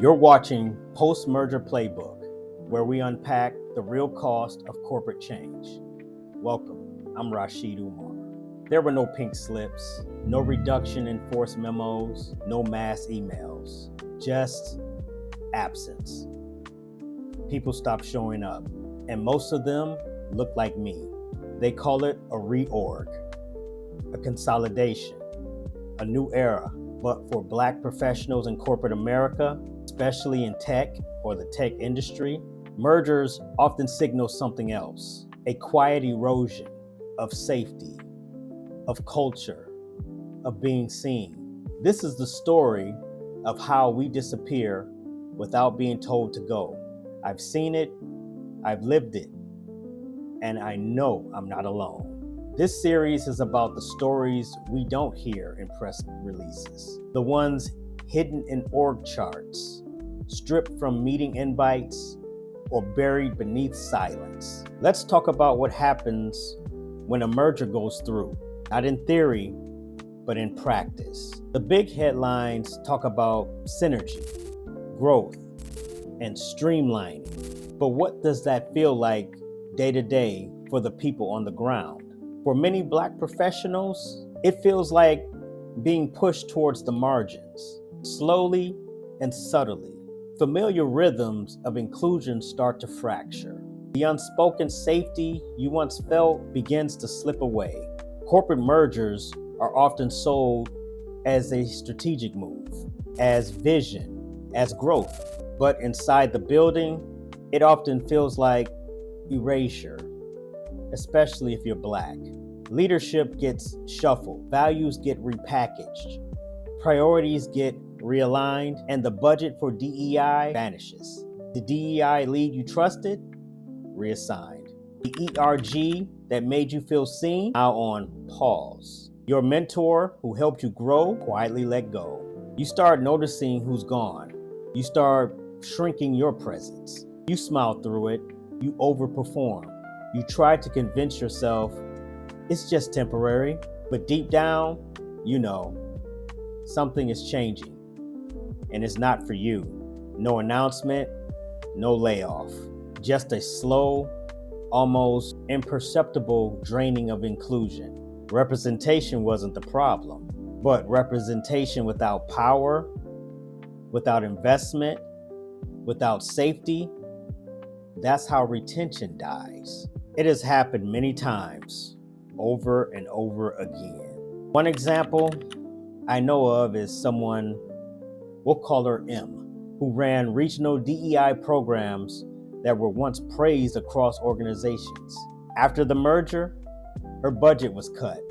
You're watching Post-Merger Playbook, where we unpack the real cost of corporate change. Welcome, I'm Rashid Umar. There were no pink slips, no reduction in force memos, no mass emails, just absence. People stopped showing up, and most of them look like me. They call it a reorg, a consolidation, a new era. But for Black professionals in corporate America, especially in tech or the tech industry, mergers often signal something else: a quiet erosion of safety, of culture, of being seen. This is the story of how we disappear without being told to go. I've seen it, I've lived it, and I know I'm not alone. This series is about the stories we don't hear in press releases, the ones hidden in org charts, stripped from meeting invites, or buried beneath silence. Let's talk about what happens when a merger goes through, not in theory, but in practice. The big headlines talk about synergy, growth, and streamlining. But what does that feel like day to day for the people on the ground? For many Black professionals, it feels like being pushed towards the margins, slowly and subtly. Familiar rhythms of inclusion start to fracture. The unspoken safety you once felt begins to slip away. Corporate mergers are often sold as a strategic move, as vision, as growth. But inside the building, it often feels like erasure, especially if you're Black. Leadership gets shuffled, values get repackaged, priorities get realigned, and the budget for DEI vanishes. The DEI lead you trusted, reassigned. The ERG that made you feel seen, now on pause. Your mentor who helped you grow, quietly let go. You start noticing who's gone. You start shrinking your presence. You smile through it. You overperform. You try to convince yourself it's just temporary, but deep down, you know, something is changing, and it's not for you. No announcement, no layoff, just a slow, almost imperceptible draining of inclusion. Representation wasn't the problem, but representation without power, without investment, without safety, that's how retention dies. It has happened many times, over and over again. One example I know of is someone, we'll call her M, who ran regional DEI programs that were once praised across organizations. After the merger, her budget was cut.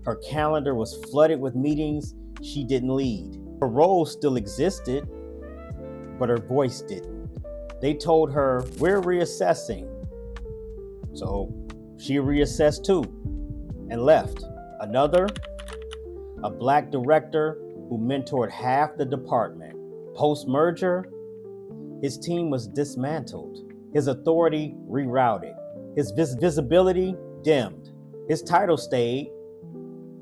Her calendar was flooded with meetings she didn't lead. Her role still existed, but her voice didn't. They told her, "We're reassessing." So she reassessed too and left. Another, a Black director who mentored half the department. Post-merger, his team was dismantled, his authority rerouted, his visibility dimmed. His title stayed,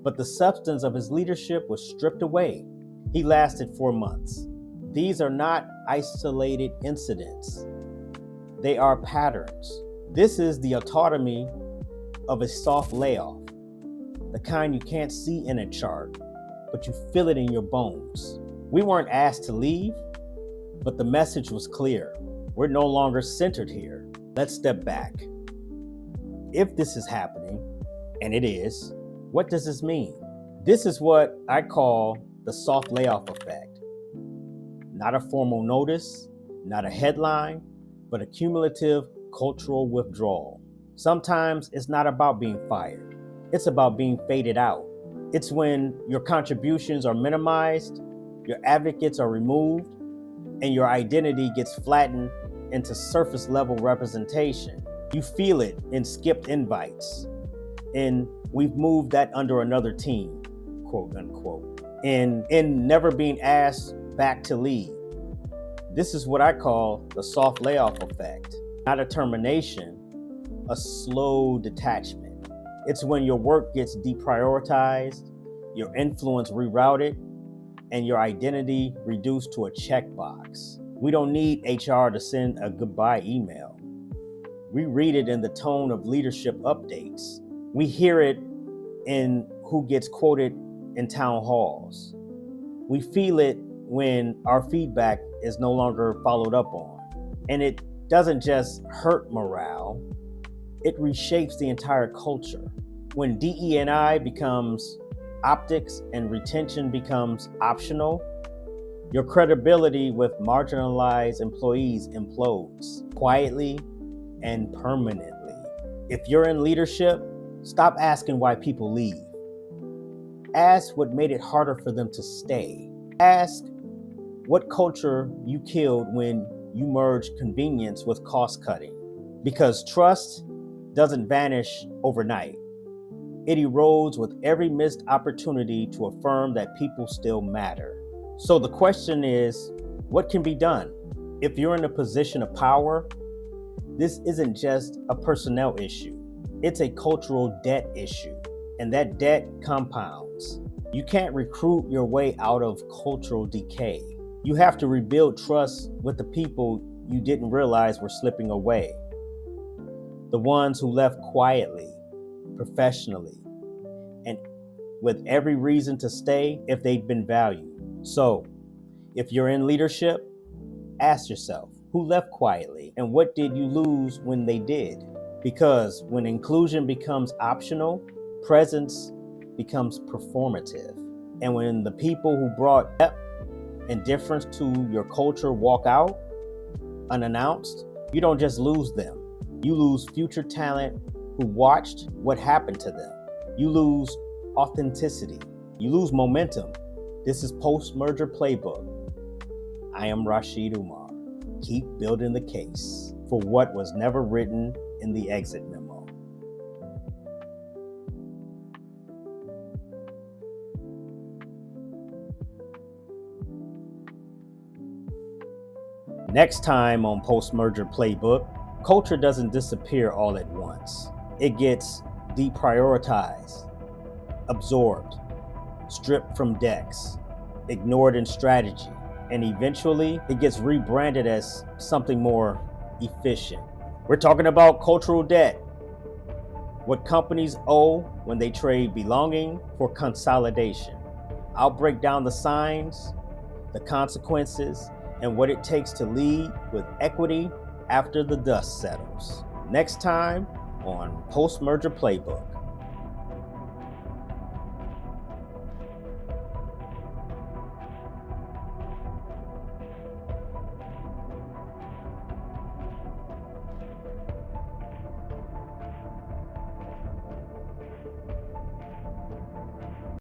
but the substance of his leadership was stripped away. He lasted 4 months. These are not isolated incidents. They are patterns. This is the autonomy of a soft layoff, the kind you can't see in a chart, but you feel it in your bones. We weren't asked to leave, but the message was clear. We're no longer centered here. Let's step back. If this is happening, and it is, what does this mean? This is what I call the soft layoff effect. Not a formal notice, not a headline, but a cumulative cultural withdrawal. Sometimes it's not about being fired. It's about being faded out. It's when your contributions are minimized, your advocates are removed, and your identity gets flattened into surface level representation. You feel it in skipped invites, in "we've moved that under another team," quote unquote, in never being asked back to lead. This is what I call the soft layoff effect. Not a termination, a slow detachment. It's when your work gets deprioritized, your influence rerouted, and your identity reduced to a checkbox. We don't need HR to send a goodbye email. We read it in the tone of leadership updates. We hear it in who gets quoted in town halls. We feel it when our feedback is no longer followed up on. And it doesn't just hurt morale, it reshapes the entire culture. When DE&I becomes optics and retention becomes optional, your credibility with marginalized employees implodes quietly and permanently. If you're in leadership, stop asking why people leave. Ask what made it harder for them to stay. Ask what culture you killed when you merged convenience with cost cutting. Because trust doesn't vanish overnight. It erodes with every missed opportunity to affirm that people still matter. So the question is, what can be done? If you're in a position of power, this isn't just a personnel issue. It's a cultural debt issue, and that debt compounds. You can't recruit your way out of cultural decay. You have to rebuild trust with the people you didn't realize were slipping away. The ones who left quietly, professionally, and with every reason to stay if they'd been valued. So, if you're in leadership, ask yourself, who left quietly and what did you lose when they did? Because when inclusion becomes optional, presence becomes performative. And when the people who brought depth and difference to your culture walk out unannounced, you don't just lose them. You lose future talent who watched what happened to them. You lose authenticity. You lose momentum. This is Post-Merger Playbook. I am Rashid Umar. Keep building the case for what was never written in the exit memo. Next time on Post-Merger Playbook, culture doesn't disappear all at once. It gets deprioritized, absorbed, stripped from decks, ignored in strategy, and eventually it gets rebranded as something more efficient. We're talking about cultural debt, what companies owe when they trade belonging for consolidation. I'll break down the signs, the consequences, and what it takes to lead with equity after the dust settles. Next time on Post-Merger Playbook.